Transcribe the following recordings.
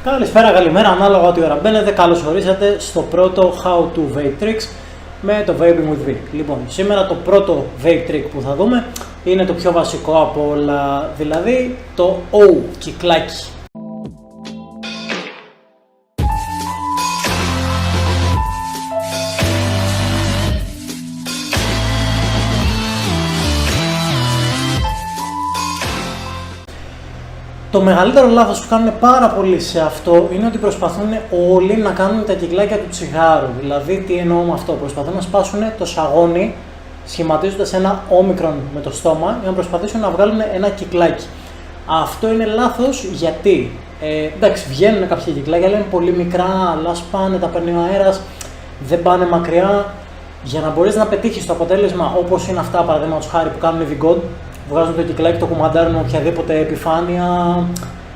Καλησπέρα, καλημέρα, ανάλογα ό,τι ώρα μπαίνετε. Καλώς ορίσατε στο πρώτο How to Vape Tricks με το Vaping with V. Λοιπόν, σήμερα το πρώτο Vape Trick που θα δούμε είναι το πιο βασικό από όλα, δηλαδή το O, κυκλάκι. Το μεγαλύτερο λάθος που κάνουν πάρα πολλοί σε αυτό είναι ότι προσπαθούν όλοι να κάνουν τα κυκλάκια του τσιγάρου. Δηλαδή, τι εννοώ με αυτό, προσπαθούν να σπάσουν το σαγόνι σχηματίζοντας ένα όμικρον με το στόμα για να προσπαθήσουν να βγάλουν ένα κυκλάκι. Αυτό είναι λάθος γιατί, εντάξει, βγαίνουν κάποια κυκλάκια, αλλά είναι πολύ μικρά, αλλά σπάνε, τα παίρνει ο αέρας, δεν πάνε μακριά. Για να μπορείς να πετύχεις το αποτέλεσμα όπως είναι αυτά, παραδείγματος χάρη που κάνουν οι V-God, βγάζουν το κυκλάκι, το κουμαντάρουν με οποιαδήποτε επιφάνεια,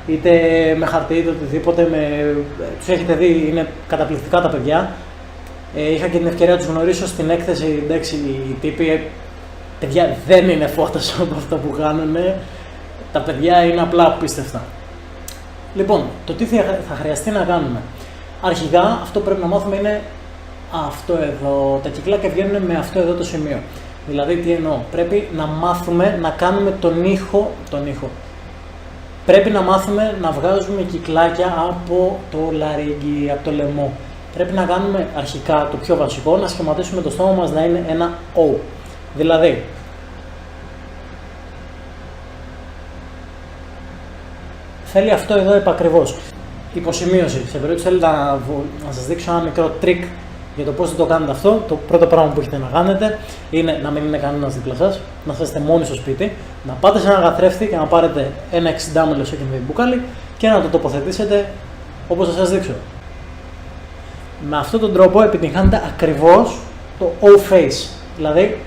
είτε με χαρτί είτε οτιδήποτε. Τους έχετε δει, είναι καταπληκτικά τα παιδιά. Είχα και την ευκαιρία να τους γνωρίσω στην έκθεση. Εντάξει, οι τύποι, παιδιά, δεν είναι Photoshop από αυτό που κάνουν. Τα παιδιά είναι απλά απίστευτα. Λοιπόν, το τι θα χρειαστεί να κάνουμε. Αρχικά, αυτό που πρέπει να μάθουμε είναι αυτό εδώ. Τα κυκλάκια βγαίνουν με αυτό εδώ το σημείο. Δηλαδή, τι εννοώ, πρέπει να μάθουμε να κάνουμε τον ήχο. Πρέπει να μάθουμε να βγάζουμε κυκλάκια από το λαρύγγι, από το λαιμό. Πρέπει να κάνουμε αρχικά το πιο βασικό, να σχηματίσουμε το στόμα μας να είναι ένα O. Δηλαδή, θέλει αυτό εδώ επακριβώς. Υποσημείωση, σε περίπτωση θέλετε να σας δείξω ένα μικρό trick για το πώς θα το κάνετε αυτό. Το πρώτο πράγμα που έχετε να κάνετε είναι να μην είναι κανένας δίπλα σας, να είστε μόνοι στο σπίτι, να πάτε σε ένα καθρέφτη και να πάρετε ένα 60ml second μπουκάλι και να το τοποθετήσετε όπως θα σας δείξω. Με αυτόν τον τρόπο επιτυγχάνετε ακριβώς το O-face. Δηλαδή,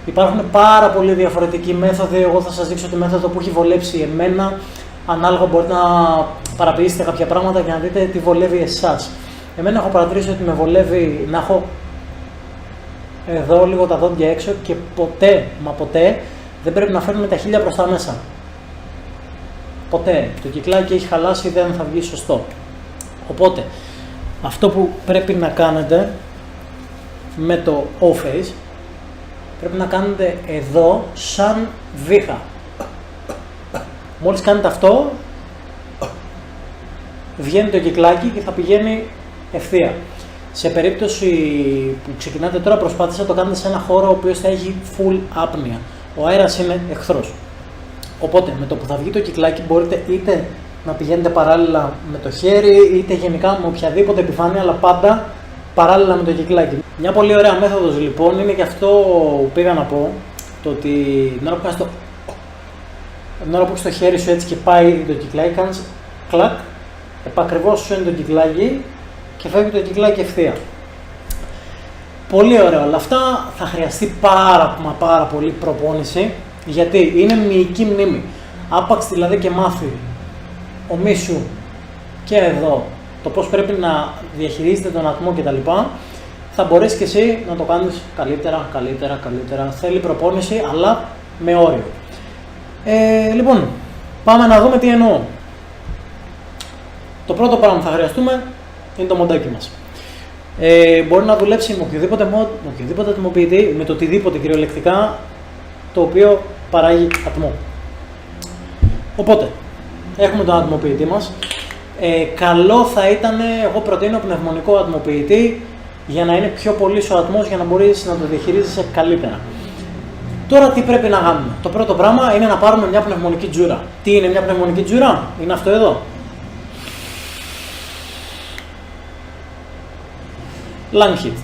υπάρχουν πάρα πολλοί διαφορετικοί μέθοδοι. Εγώ θα σας δείξω τη μέθοδο που έχει βολέψει εμένα. Ανάλογα μπορείτε να παραποιήσετε κάποια πράγματα και να δείτε τι βολεύει εσάς. Εμένα έχω παρατηρήσει ότι με βολεύει να έχω εδώ λίγο τα δόντια έξω και ποτέ, μα ποτέ, δεν πρέπει να φέρνουμε τα χείλια προς τα μέσα. Ποτέ. Το κυκλάκι έχει χαλάσει, δεν θα βγει σωστό. Οπότε, αυτό που πρέπει να κάνετε με το O-face, πρέπει να κάνετε εδώ σαν βήχα. Μόλις κάνετε αυτό, βγαίνει το κυκλάκι και θα πηγαίνει ευθεία. Σε περίπτωση που ξεκινάτε τώρα, προσπάθησα να το κάνετε σε ένα χώρο ο οποίος θα έχει full άπνοια. Ο αέρας είναι εχθρός. Οπότε, με το που θα βγει το κυκλάκι, μπορείτε είτε να πηγαίνετε παράλληλα με το χέρι, είτε γενικά με οποιαδήποτε επιφάνεια, αλλά πάντα παράλληλα με το κυκλάκι. Μια πολύ ωραία μέθοδος λοιπόν είναι και αυτό που πήγα να πω, το ότι την ώρα που κάνεις την ώρα που έχεις το χέρι σου έτσι και πάει ήδη το κυκλάκι, κάνεις κλακ, επακριβώς σου είναι το κυκλάκι και φεύγει το κυκλάκι ευθεία. Πολύ ωραία όλα αυτά, θα χρειαστεί πάρα πολύ προπόνηση, γιατί είναι μυϊκή μνήμη. Άπαξ δηλαδή και μάθει ο μυς σου και εδώ το πώς πρέπει να διαχειρίζεται τον ατμό κτλ. Θα μπορείς και εσύ να το κάνεις καλύτερα. Θέλει προπόνηση, αλλά με όριο. Λοιπόν, πάμε να δούμε τι εννοώ. Το πρώτο πράγμα που θα χρειαστούμε είναι το μοντάκι μας. Μπορεί να δουλέψει με οποιοδήποτε mod, με οποιοδήποτε ατμοποιητή, με το οτιδήποτε κυριολεκτικά το οποίο παράγει ατμό. Οπότε, έχουμε τον ατμοποιητή μας. Καλό θα ήταν, εγώ προτείνω πνευμονικό ατμοποιητή για να είναι πιο πολύ ο ατμός, για να μπορείς να το διαχειρίζεσαι καλύτερα. Τώρα τι πρέπει να κάνουμε. Το πρώτο πράγμα είναι να πάρουμε μια πνευμονική τζούρα. Τι είναι μια πνευμονική τζούρα? Είναι αυτό εδώ. Lung hit.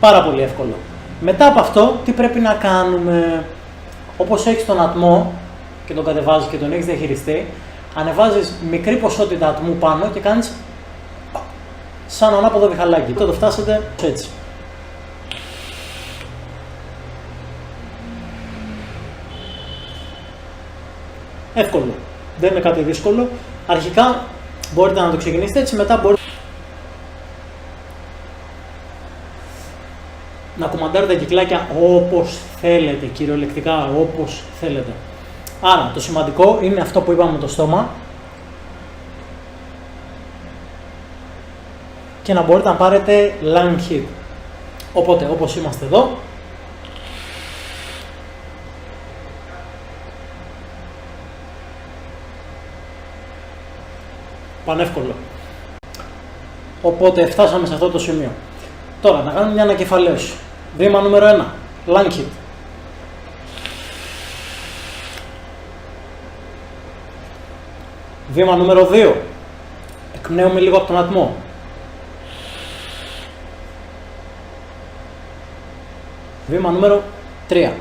Πάρα πολύ εύκολο. Μετά από αυτό, τι πρέπει να κάνουμε. Όπως έχεις τον ατμό και τον κατεβάζεις και τον έχεις διαχειριστεί, ανεβάζεις μικρή ποσότητα ατμού πάνω και κάνεις σαν ανάποδο βιχαλάκι. Το φτάσετε έτσι. Εύκολο. Δεν είναι κάτι δύσκολο. Αρχικά μπορείτε να το ξεκινήσετε έτσι, μετά μπορείτε να κουμαντάρετε τα κυκλάκια όπως θέλετε, κυριολεκτικά όπως θέλετε. Άρα το σημαντικό είναι αυτό που είπαμε με το στόμα, και να μπορείτε να πάρετε long hit. Οπότε, όπως είμαστε εδώ, πανεύκολο. Οπότε φτάσαμε σε αυτό το σημείο. Τώρα να κάνουμε μια ανακεφαλαίωση. Βήμα νούμερο 1. Long hit. Βήμα νούμερο 2. Εκπνέουμε λίγο από τον ατμό. Βήμα νούμερο 3.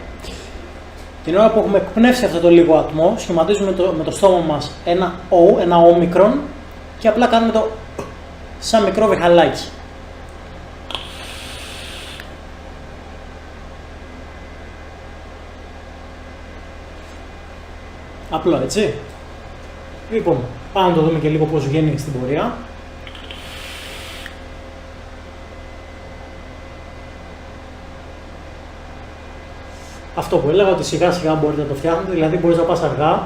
Την ώρα που έχουμε εκπνεύσει αυτό το λίγο ατμό, σχηματίζουμε με το στόμα μας ένα O, ένα όμικρον και απλά κάνουμε το σαν μικρό βεχαλάκι. Απλό, έτσι. Λοιπόν, πάμε να το δούμε και λίγο πώς βγαίνει στην πορεία. Αυτό που έλεγα, ότι σιγά σιγά μπορείτε να το φτιάχνετε, δηλαδή μπορείς να πας αργά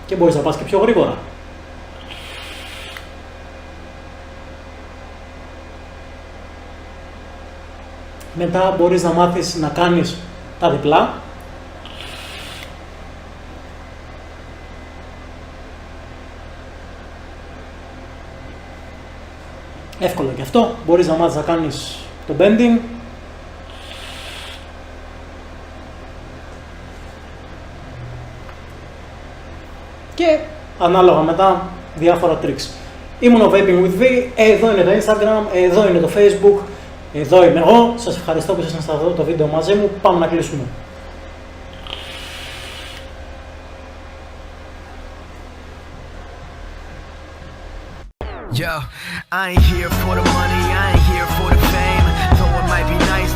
και μπορείς να πας και πιο γρήγορα. Μετά μπορείς να μάθεις να κάνεις τα διπλά. Εύκολο και αυτό. Μπορείς να μάθεις να κάνεις το bending. Και ανάλογα μετά διάφορα tricks. Ήμουν ο Vaping with V, εδώ είναι το Instagram, εδώ είναι το Facebook, εδώ είμαι εγώ. Σας ευχαριστώ που ήσασταν σε αυτό το βίντεο μαζί μου. Πάμε να κλείσουμε. Yo, I ain't here for the money, I ain't here for the fame. Though it might be nice